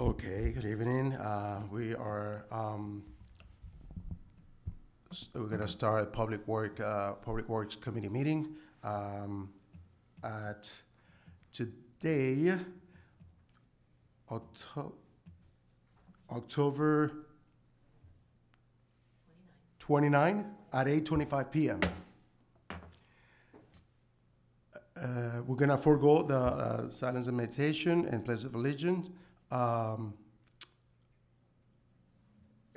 Okay, good evening. We're gonna start a Public Works Committee meeting, at today, October 29 at 8:25 p.m. We're gonna forego the silence and meditation and pledge of allegiance. Um,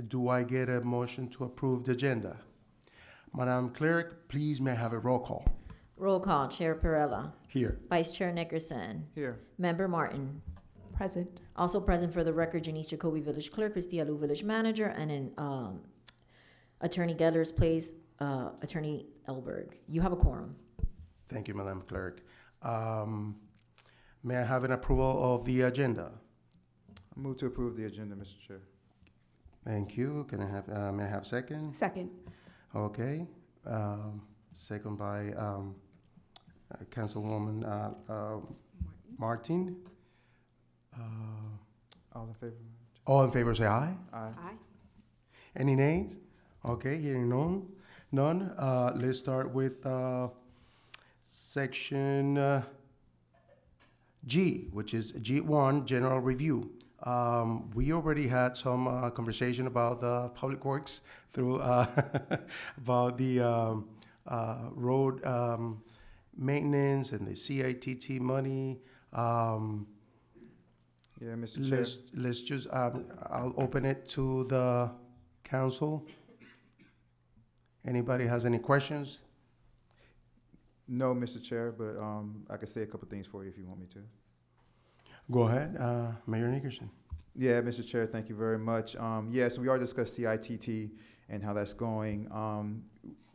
Do I get a motion to approve the agenda? Madam Clerk, please may I have a roll call? Roll call, Chair Perella, Here. Vice Chair Nickerson, Here. Member Martin. Present. Also present for the record, Janice Jacoby, Village Clerk, Christy Alou, Village Manager, and in Attorney Geller's place, Attorney Elberg. You have a quorum. Thank you, Madam Clerk. May I have an approval of the agenda? I move to approve the agenda, Mr. Chair. Thank you. May I have second? Second. Okay. Second by Councilwoman Martin. All in favor? All in favor, say aye. Aye. Aye. Any nays? Okay, hearing none. Let's start with section G, which is G1, General Review. We already had some conversation about the Public Works through about the road maintenance and the CITT money. Yeah, Mr. Chair. Let's just, I'll open it to the council. Anybody has any questions? No, Mr. Chair, but I can say a couple things for you if you want me to. Go ahead, Mayor Nickerson. Yeah, Mr. Chair, thank you very much. So we are discussing CITT and how that's going.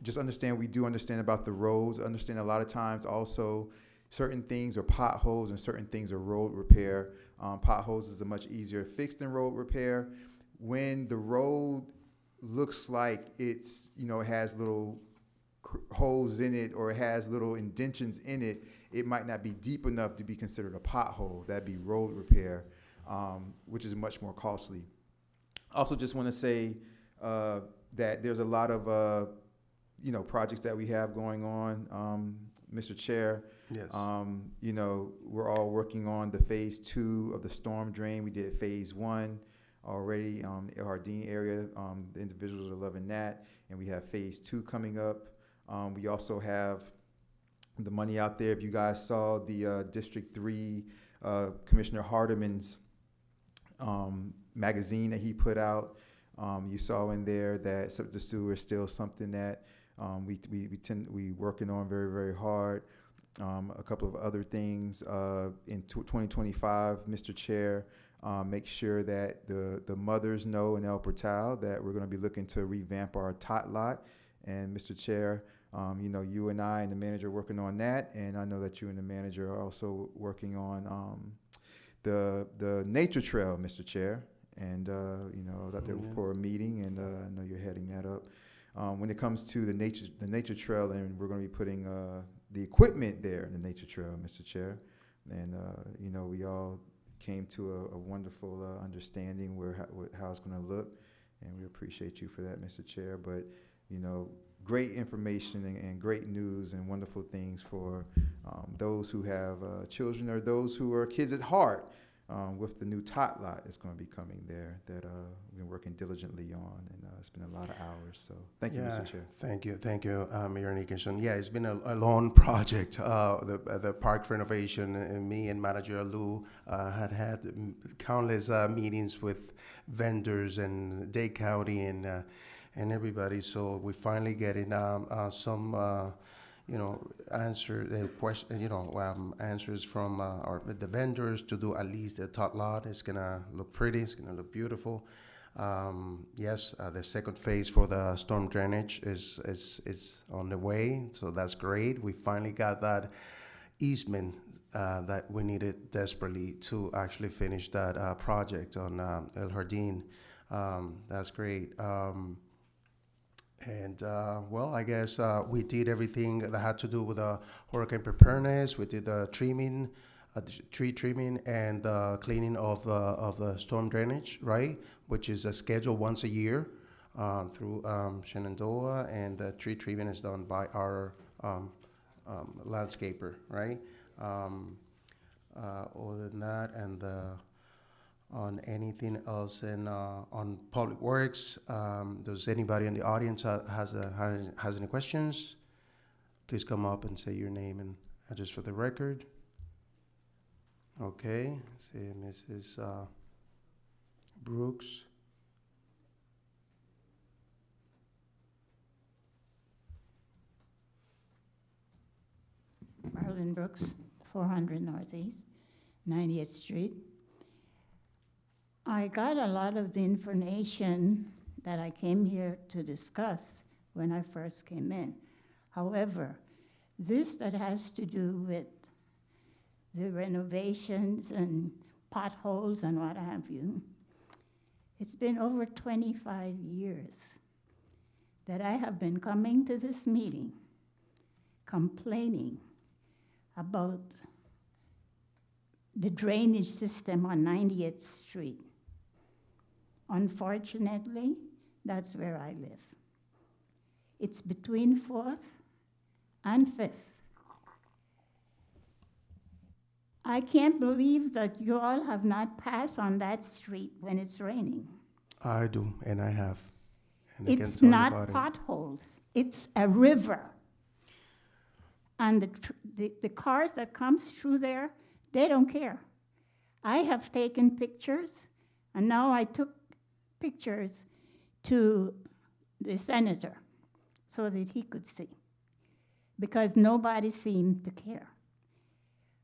Just understand, we do understand about the roads. Understand a lot of times also certain things are potholes and certain things are road repair. Potholes is a much easier fix than road repair. When the road looks like it's, it has little holes in it or it has little indentions in it, it might not be deep enough to be considered a pothole. That'd be road repair, which is much more costly. Also just want to say that there's a lot of, projects that we have going on, Mr. Chair. Yes. We're all working on the phase 2 of the storm drain. We did phase 1 already, the Hardin area. The individuals are loving that. And we have phase 2 coming up. We also have the money out there. If you guys saw the District 3 Commissioner Hardeman's magazine that he put out, you saw in there that the sewer is still something that we working on very, very hard. A couple of other things in 2025, Mr. Chair, make sure that the mothers know in El Portal that we're going to be looking to revamp our tot lot. And Mr. Chair, you and I and the manager are working on that, and I know that you and the manager are also working on the nature trail, Mr. Chair. And I was out there for a meeting, and I know you're heading that up. When it comes to the nature trail, and we're going to be putting the equipment there in the nature trail, Mr. Chair. And we all came to a wonderful understanding how it's going to look, and we appreciate you for that, Mr. Chair. But great information and great news and wonderful things for those who have children or those who are kids at heart. With the new tot lot that's going to be coming there that we've been working diligently on, and it's been a lot of hours. So thank you, Mr. Chair. Thank you, Mayor Nickerson. Yeah, it's been a long project. The park renovation, and me and Manager Lou had countless meetings with vendors and Dade County and everybody. So we finally getting some. Answers from the vendors to do at least the tot lot. It's gonna look pretty. It's gonna look beautiful. The second phase for the storm drainage is on the way, so that's great. We finally got that easement that we needed desperately to actually finish that project on El Jardín. That's great. I guess we did everything that had to do with hurricane preparedness. We did the trimming tree trimming and cleaning of the storm drainage, right? Which is scheduled once a year through Shenandoah, and the tree trimming is done by our landscaper, right? Other than that, and on anything else on Public Works, does anybody in the audience has any questions? Please come up and say your name and address for the record. Okay, see Mrs. Brooks. Marlon Brooks, 400 Northeast, 90th Street. I got a lot of the information that I came here to discuss when I first came in. However, this that has to do with the renovations and potholes and what have you, it's been over 25 years that I have been coming to this meeting complaining about the drainage system on 90th Street. Unfortunately, that's where I live. It's between 4th and 5th. I can't believe that you all have not passed on that street when it's raining. I do, and I have. And I can It's tell you not about it. potholes, it's a river. And the cars that comes through there, they don't care. I have taken pictures, and now I took pictures to the senator so that he could see, because nobody seemed to care.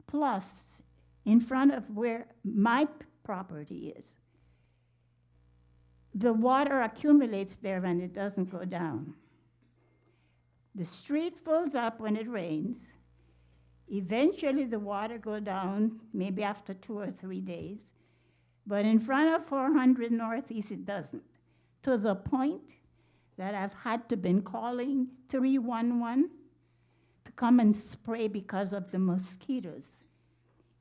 Plus, in front of where my property is, the water accumulates there and it doesn't go down. The street fills up when it rains. Eventually, the water go down, maybe after 2 or 3 days. But in front of 400 Northeast, it doesn't. To the point that I've had to been calling 311 to come and spray because of the mosquitoes.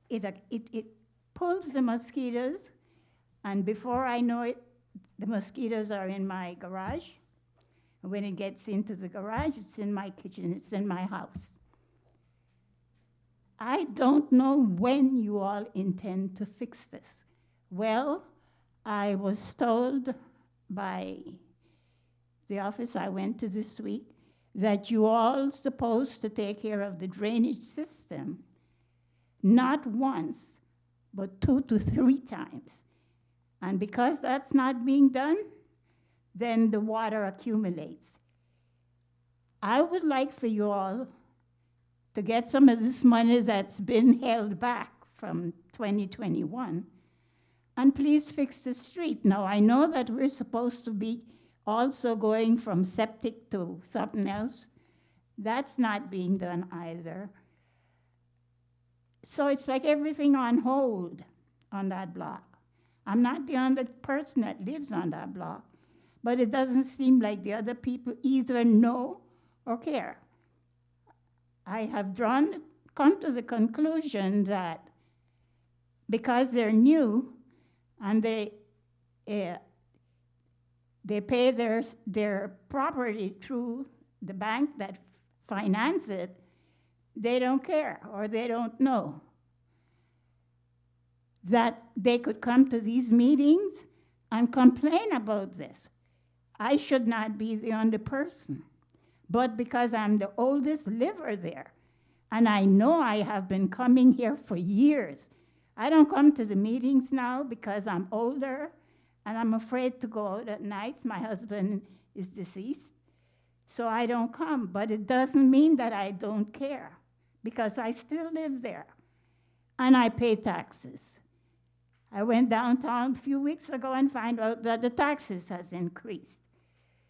It pulls the mosquitoes, and before I know it, the mosquitoes are in my garage. And when it gets into the garage, it's in my kitchen, it's in my house. I don't know when you all intend to fix this. Well, I was told by the office I went to this week that you all supposed to take care of the drainage system, not once, but 2 to 3 times. And because that's not being done, then the water accumulates. I would like for you all to get some of this money that's been held back from 2021, and please fix the street. Now, I know that we're supposed to be also going from septic to something else. That's not being done either. So it's like everything on hold on that block. I'm not the only person that lives on that block, but it doesn't seem like the other people either know or care. I have come to the conclusion that because they're new and they pay their property through the bank that finance it, they don't care or they don't know that they could come to these meetings and complain about this. I should not be the only person. But because I'm the oldest liver there, and I know I have been coming here for years, I don't come to the meetings now because I'm older and I'm afraid to go out at night. My husband is deceased, so I don't come. But it doesn't mean that I don't care, because I still live there and I pay taxes. I went downtown a few weeks ago and found out that the taxes has increased.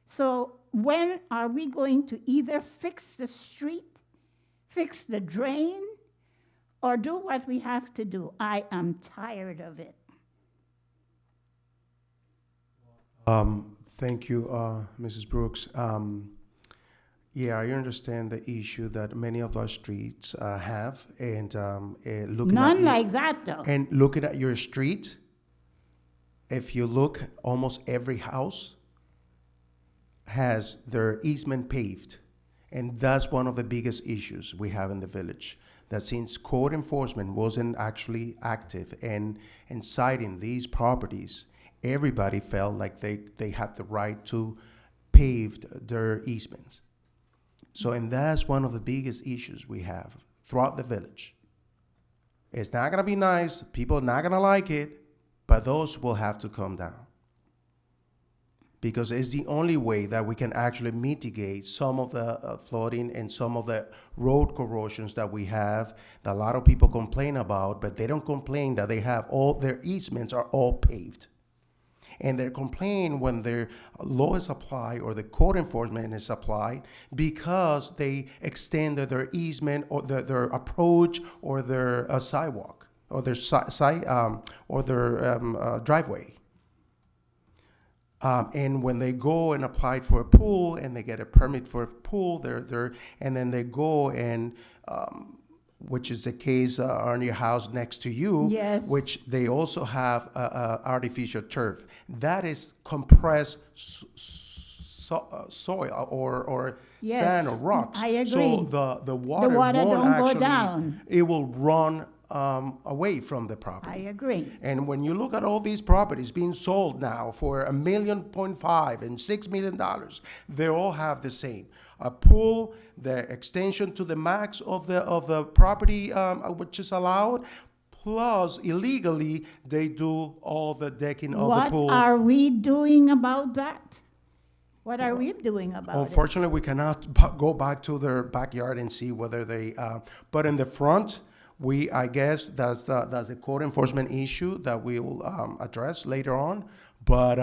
So when are we going to either fix the street, fix the drain, or do what we have to do? I am tired of it. Thank you, Mrs. Brooks. Yeah, I understand the issue that many of our streets have, and looking at None your, like that, though. and looking at your street, if you look, almost every house has their easement paved, and that's one of the biggest issues we have in the village. That since code enforcement wasn't actually active and citing these properties, everybody felt like they had the right to pave their easements. So, and that's one of the biggest issues we have throughout the village. It's not gonna be nice, people are not gonna like it, but those will have to come down. Because it's the only way that we can actually mitigate some of the flooding and some of the road corrosions that we have, that a lot of people complain about, but they don't complain that they have all their easements are all paved. And they're complaining when their law is applied or the code enforcement is applied because they extended their easement or their approach or their sidewalk or their driveway. And when they go and apply for a pool and they get a permit for a pool, and then they go and, which is the case on your house next to you, Yes. which they also have artificial turf. That is compressed soil or Yes, sand or rocks. I agree. So the water, water won't don't go actually, down. It will run away from the I property. agree. And when you look at all these properties being sold now for $1.5 million and $6 million, they all have the same: a pool, the extension to the max of the property, which is allowed, plus illegally they do all the decking of the What pool. are we doing about that? What are we doing about it? Unfortunately, we cannot go back to their backyard and see whether they. But in the front, I guess that's a code enforcement issue that we'll address later on. But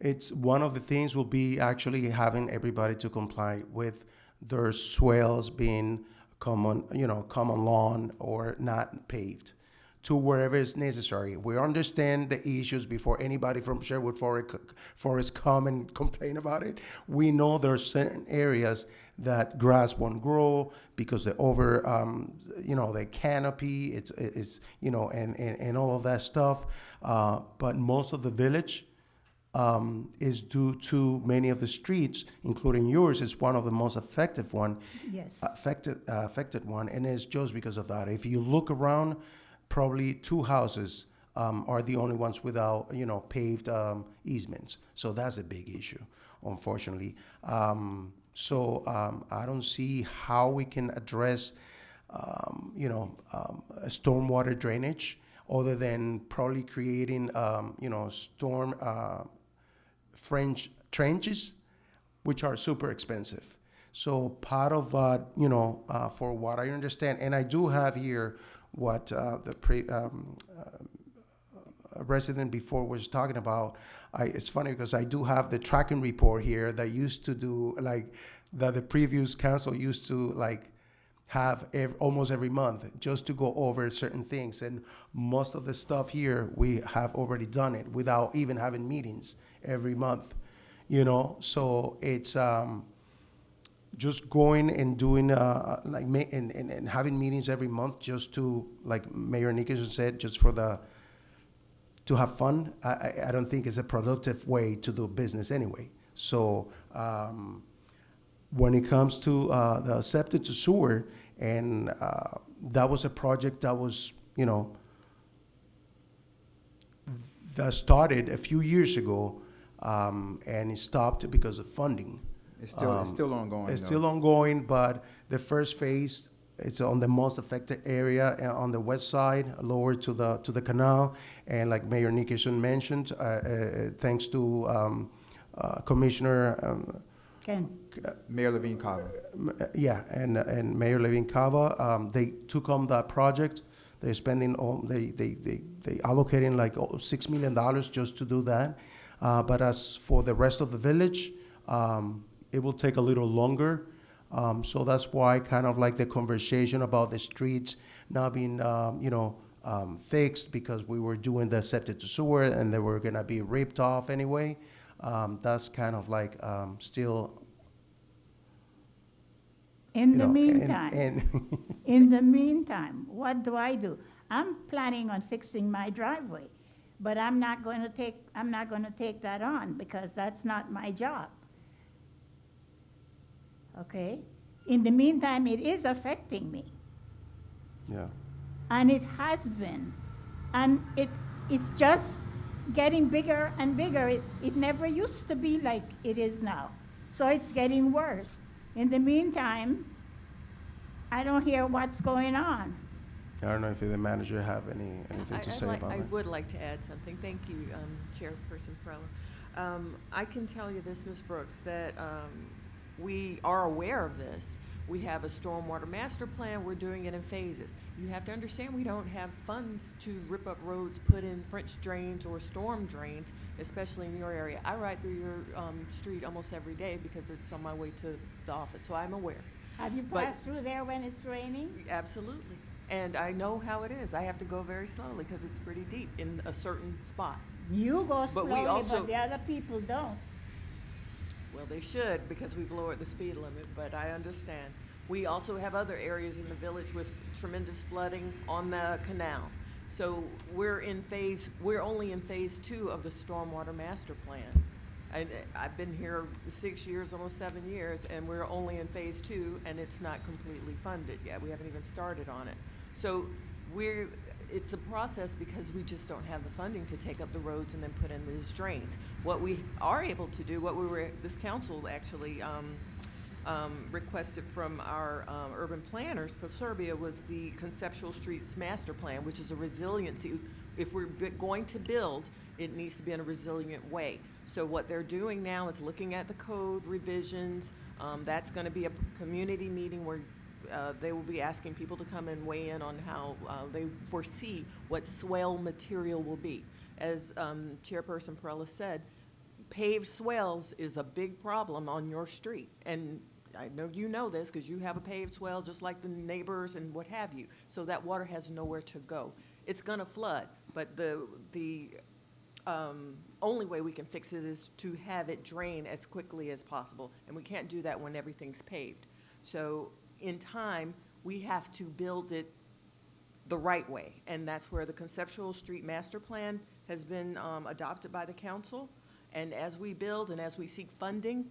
it's one of the things will be actually having everybody to comply with their swales being common lawn or not paved to wherever is necessary. We understand the issues before anybody from Sherwood Forest come and complain about it. We know there are certain areas that grass won't grow because the the canopy, it's and all of that stuff. But most of the village is due to many of the streets, including yours, is one of the most affected one, Yes. affected one, and it's just because of that. If you look around, probably 2 houses are the only ones without, paved easements. So that's a big issue, unfortunately. I don't see how we can address, stormwater drainage other than probably creating, storm French trenches, which are super expensive. So part of, for what I understand, and I do have here what a resident before was talking about. It's funny because I do have the tracking report here that used to do that the previous council used to have almost every month just to go over certain things. And most of the stuff here, we have already done it without even having meetings every month, So it's just going and doing and having meetings every month just to, like Mayor Nickerson said, just to have fun. I don't think it's a productive way to do business anyway. So when it comes to the septic to sewer, and that was a project that was, that started a few years ago, and it stopped because of funding. It's still ongoing. It's though. still ongoing, but the first phase, it's on the most affected area on the west side, lower to the canal, and like Mayor Nickerson mentioned, thanks to Commissioner. Ken, Mayor Levine Cava. And Mayor Levine Cava, they took on that project. They're spending they allocating like $6 million just to do that. But as for the rest of the village, it will take a little longer. So that's why kind of like the conversation about the streets not being, fixed because we were doing the septic to sewer and they were gonna be ripped off anyway. That's kind of like still In you the know, meantime, and in the meantime, what do I do? I'm planning on fixing my driveway, but I'm not going to take that on because that's not my job. Okay? In the meantime, it is affecting me, yeah, and it has been. And it's just getting bigger and bigger. It never used to be like it is now. So it's getting worse. In the meantime, I don't hear what's going on. I don't know if the manager have anything to say about I that. would like to add something. Thank you, Chairperson Perella. I can tell you this, Ms. Brooks, that we are aware of this. We have a stormwater master plan. We're doing it in phases. You have to understand we don't have funds to rip up roads, put in French drains or storm drains, especially in your area. I ride through your street almost every day because it's on my way to the office, so I'm aware. Have you But- passed through there when it's raining? Absolutely. And I know how it is. I have to go very slowly because it's pretty deep in a certain spot. You go But we slowly, also- but the other people don't. Well, they should because we've lowered the speed limit, but I understand. We also have other areas in the village with tremendous flooding on the canal. So we're only in phase 2 of the stormwater master plan. And I've been here for 6 years, almost 7 years, and we're only in phase 2, and it's not completely funded yet. We haven't even started on it. So it's a process because we just don't have the funding to take up the roads and then put in these drains. What we are able to do, this council actually requested from our urban planners, Proserbia, was the Conceptual Streets Master Plan, which is a resiliency. If we're going to build, it needs to be in a resilient way. So what they're doing now is looking at the code revisions. That's going to be a community meeting where they will be asking people to come and weigh in on how they foresee what swale material will be. As Chairperson Perella said, paved swales is a big problem on your street. And I know you know this because you have a paved swale just like the neighbors and what have you. So that water has nowhere to go. It's going to flood, but the only way we can fix it is to have it drain as quickly as possible. And we can't do that when everything's paved. So in time, we have to build it the right way. And that's where the Conceptual Street Master Plan has been adopted by the council. And as we build and as we seek funding,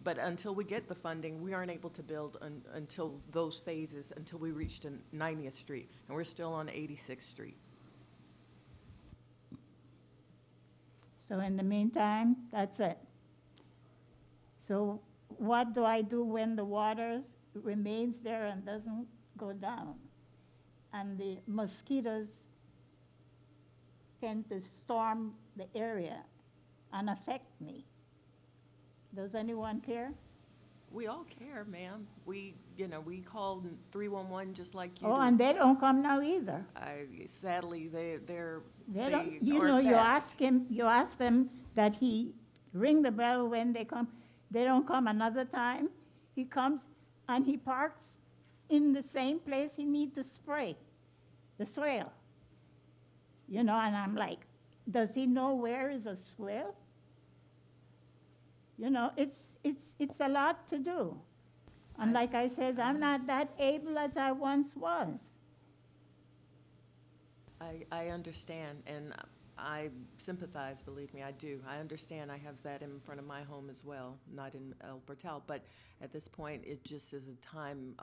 but until we get the funding, we aren't able to build until those phases, until we reach to 90th Street. And we're still on 86th Street. So in the meantime, that's it. So what do I do when the water remains there and doesn't go down? And the mosquitoes tend to storm the area and affect me. Does anyone care? We all care, ma'am. We called 311 just like you Oh, do. and they don't come now either. Sadly, they Don't, you aren't know, fast. you ask them that he ring the bell when they come. They don't come another time. He comes and he parks in the same place he need to spray the swale. You know, and I'm like, does he know where is a swale? You know, it's a lot to do. And like I said, I'm not that able as I once was. I understand, and I sympathize, believe me, I do. I understand. I have that in front of my home as well, not in El Portal. But at this point, it just is a time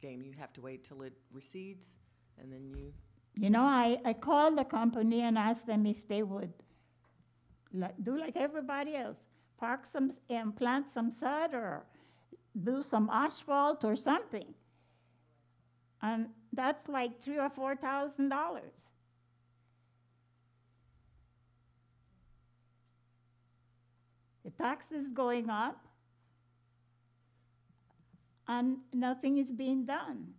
game. You have to wait till it recedes, and then you... You know, I called the company and asked them if they would do like everybody else, park some and plant some sod or do some asphalt or something. And that's like $3,000 or $4,000. The tax is going up, and nothing is being done.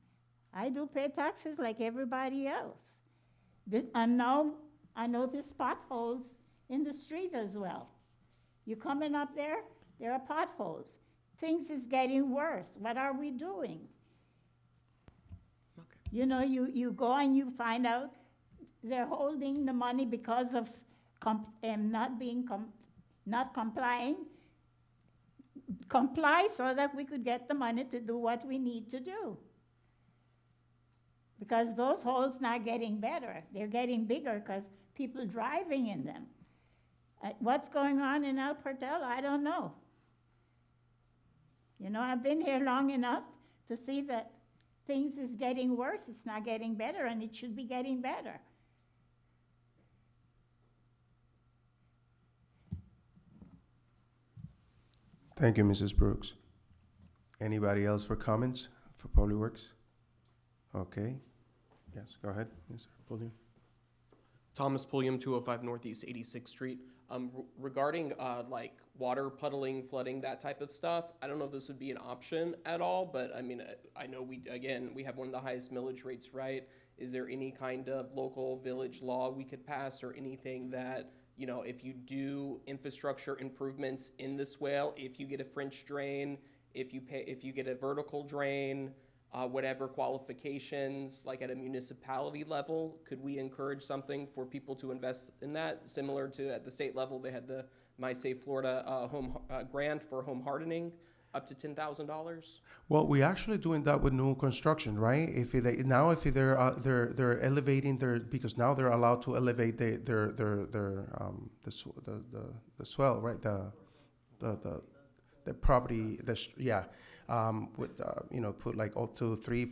I do pay taxes like everybody else. And now I notice potholes in the street as well. You coming up there are potholes. Things is getting worse. What are we doing? Okay. You know, you go and you find out they're holding the money because of not complying. comply so that we could get the money to do what we need to do. Because those holes not getting better. They're getting bigger because people driving in them. What's going on in El Portel, I don't know. You know, I've been here long enough to see that things is getting worse. It's not getting better, and it should be getting better. Thank you, Mrs. Brooks. Anybody else for comments for Public Works? Okay. Yes, go ahead, Mr. Pulliam. Thomas Pulliam, 205 Northeast 86th Street. Regarding like water puddling, flooding, that type of stuff, I don't know if this would be an option at all, but I mean, I know we have one of the highest millage rates, right? Is there any kind of local village law we could pass or anything that, you know, if you do infrastructure improvements in the swale, if you get a French drain, if you get a vertical drain, whatever qualifications, like at a municipality level, could we encourage something for people to invest in that? Similar to at the state level, they had the My Safe Florida home grant for home hardening, up to $10,000. Well, we actually doing that with new construction, right? If they're elevating because now they're allowed to elevate the swell, right? The property, with put like up to 3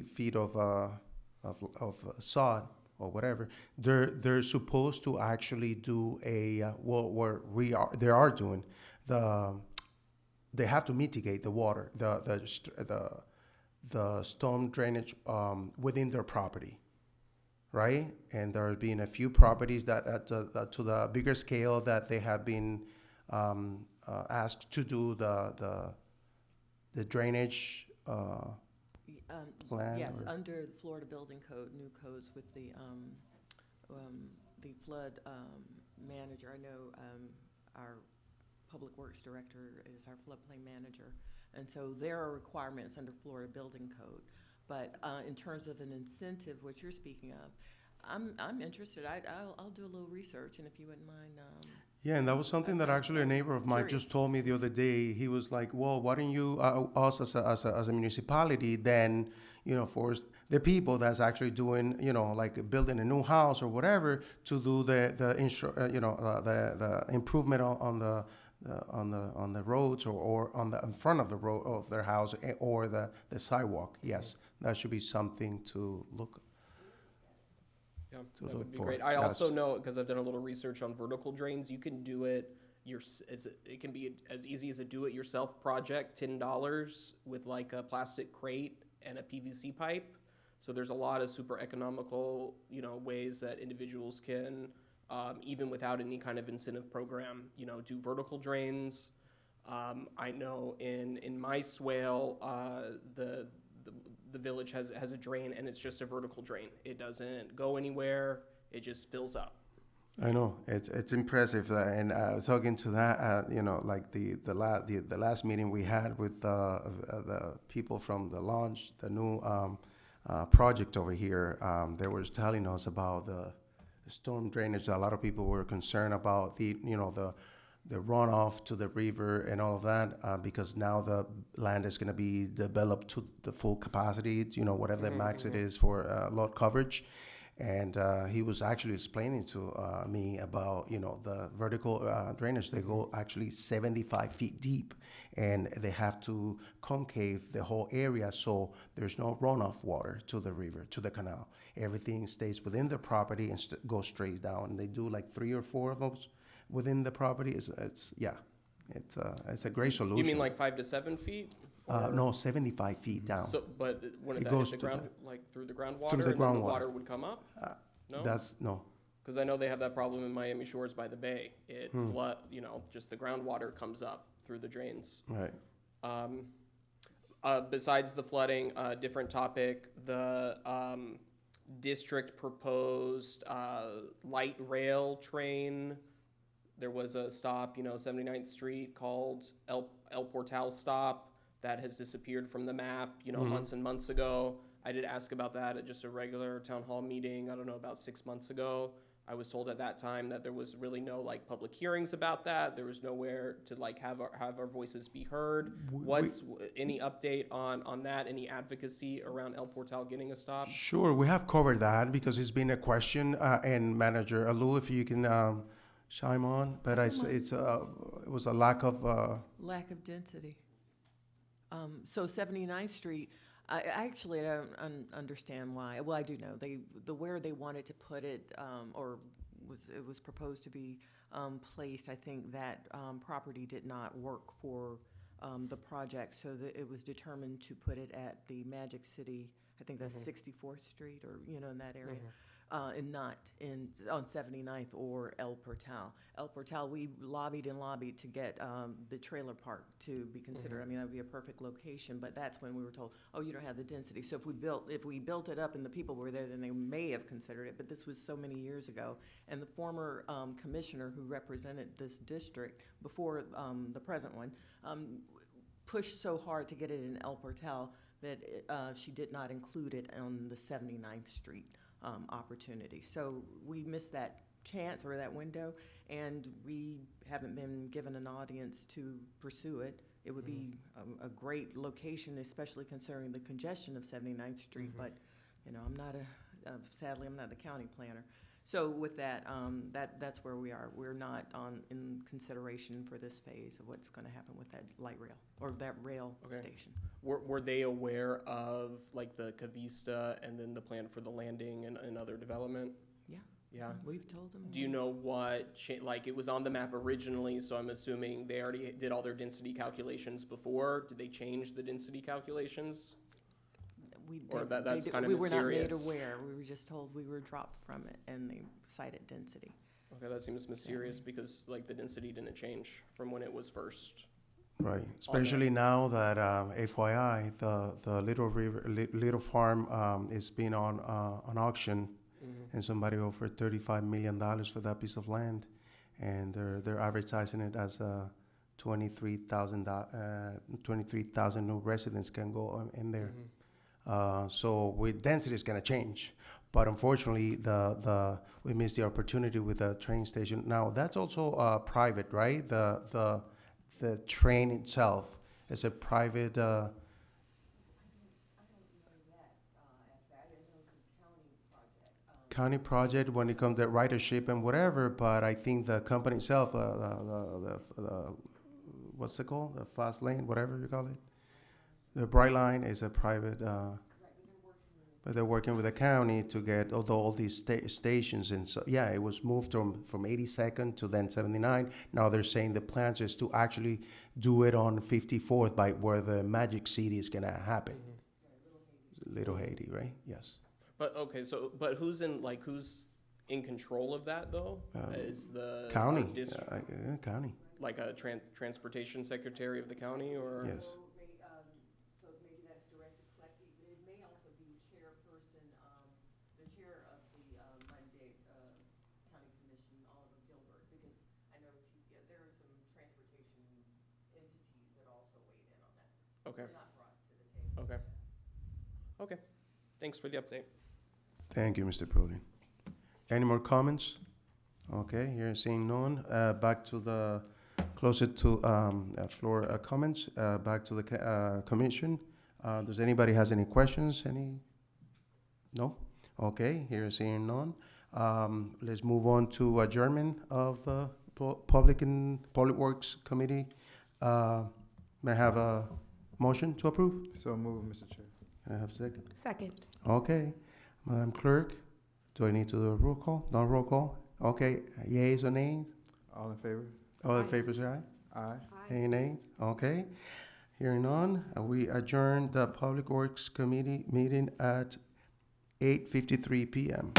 feet of sod or whatever. They're supposed to actually do they are doing they have to mitigate the water, the storm drainage within their property, right? And there have been a few properties that to the bigger scale that they have been asked to do the drainage plan. Yes, or- under the Florida Building Code, new codes with the flood manager. I know our Public Works Director is our floodplain manager, and so there are requirements under Florida Building Code. But in terms of an incentive, what you're speaking of, I'm interested. I'll do a little research, and if you wouldn't mind. Yeah, and that was something that actually a neighbor of mine just told me the other day. He was like, "Well, why don't you us as a municipality then, force the people that's actually doing, like building a new house or whatever to do the improvement on the roads or in front of the road of their house or the sidewalk." Yes, that should be something to look. Yeah, To that look would be for. great. I also Yes. know, because I've done a little research on vertical drains, you can do it. It can be as easy as a do-it-yourself project, $10 with like a plastic crate and a PVC pipe. So there's a lot of super economical, ways that individuals can, even without any kind of incentive program, do vertical drains. I know in my swale, the village has a drain, and it's just a vertical drain. It doesn't go anywhere. It just fills up. I know it's impressive, and talking to that, like the last meeting we had with the people from the launch, the new project over here, they were telling us about the storm drainage. A lot of people were concerned about the runoff to the river and all of that, because now the land is going to be developed to the full capacity, whatever the max it is for lot coverage. And he was actually explaining to me about, the vertical drainage. They go actually 75 feet deep, and they have to concave the whole area so there's no runoff water to the river, to the canal. Everything stays within the property and goes straight down. And they do like 3 or 4 of those within the property. It's a great solution. You mean like 5 to 7 feet? No, 75 feet down. So, but wouldn't It that goes hit to the ground, like through the groundwater? Through the and then the groundwater. water would come up? No? No. Because I know they have that problem in Miami Shores by the bay. It just the groundwater comes up through the drains. Right. Besides the flooding, different topic, the district proposed light rail train. There was a stop, 79th Street called El Portal Stop that has disappeared from the map, months and months ago. I did ask about that at just a regular town hall meeting, I don't know, about 6 months ago. I was told at that time that there was really no like public hearings about that. There was nowhere to like have our voices be heard. What's any update on that? Any advocacy around El Portal getting a stop? Sure, we have covered that because it's been a question, and Manager Alou, if you can chime on, but it was a lack of, Lack of density. So 79th Street, I actually don't understand why. Well, I do know where they wanted to put it, it was proposed to be placed. I think that property did not work for the project, so that it was determined to put it at the Magic City. I think that's 64th Street, or in that area. And not on 79th or El Portal. El Portal, we lobbied to get the trailer park to be considered. I mean, that would be a perfect location, but that's when we were told, oh, you don't have the density. So if we built it up and the people were there, then they may have considered it, but this was so many years ago. And the former commissioner who represented this district before the present one pushed so hard to get it in El Portal that she did not include it on the 79th Street opportunity. So we missed that chance or that window, and we haven't been given an audience to pursue it. It would be a great location, especially considering the congestion of 79th Street, but sadly, I'm not the county planner. So with that, that's where we are. We're not in consideration for this phase of what's going to happen with that light rail or that rail station. Were they aware of like the Cavista and then the plan for the landing and other development? Yeah. Yeah. We've told them. Do you know what, like it was on the map originally, so I'm assuming they already did all their density calculations before. Did they change the density calculations? That's kind of we were not made mysterious. aware. We were just told we were dropped from it, and they cited density. Okay, that seems mysterious because like the density didn't change from when it was first. right, especially now that, FYI, the Little Farm is being on auction, and somebody offered $35 million for that piece of land, and they're advertising it as 23,000 new residents can go in there. So with density, it's going to change. But unfortunately, we missed the opportunity with the train station. Now, that's also private, right? The train itself is a private. County project when it comes to ridership and whatever, but I think the company itself, what's it called? The fast lane, whatever you call it. The Bright Line is a private, but they're working with the county to get all these stations. And so, yeah, it was moved from 82nd to then 79. Now they're saying the plans is to actually do it on 54th by where the Magic City is going to happen. Little Haiti, right? Yes. But okay, who's in control of that though? Is the County. County. like a transportation secretary of the county or? Yes. So maybe that's directed collectively. It may also be chairperson, the chair of the Monday County Commission, Oliver Gilbert, because I know there are some transportation entities that also weighed in on that. Okay. They're not brought to the table. Okay. Okay. Thanks for the update. Thank you, Mr. Pruden. Any more comments? Okay, here seeing none. Back to the closer to floor comments. Back to the commission. Does anybody has any questions? No? Okay, here seeing none. Let's move on to adjournment of the Public Works Committee. May I have a motion to approve? So move, Mr. Chair. Can I have a second? Second. Okay, Madam Clerk, do I need to do a roll call? No roll call? Okay, yeas or nays? All in favor? All in favor, say aye. Aye. Any nays? Okay. Hearing none, we adjourn the Public Works Committee meeting at 8:53 p.m.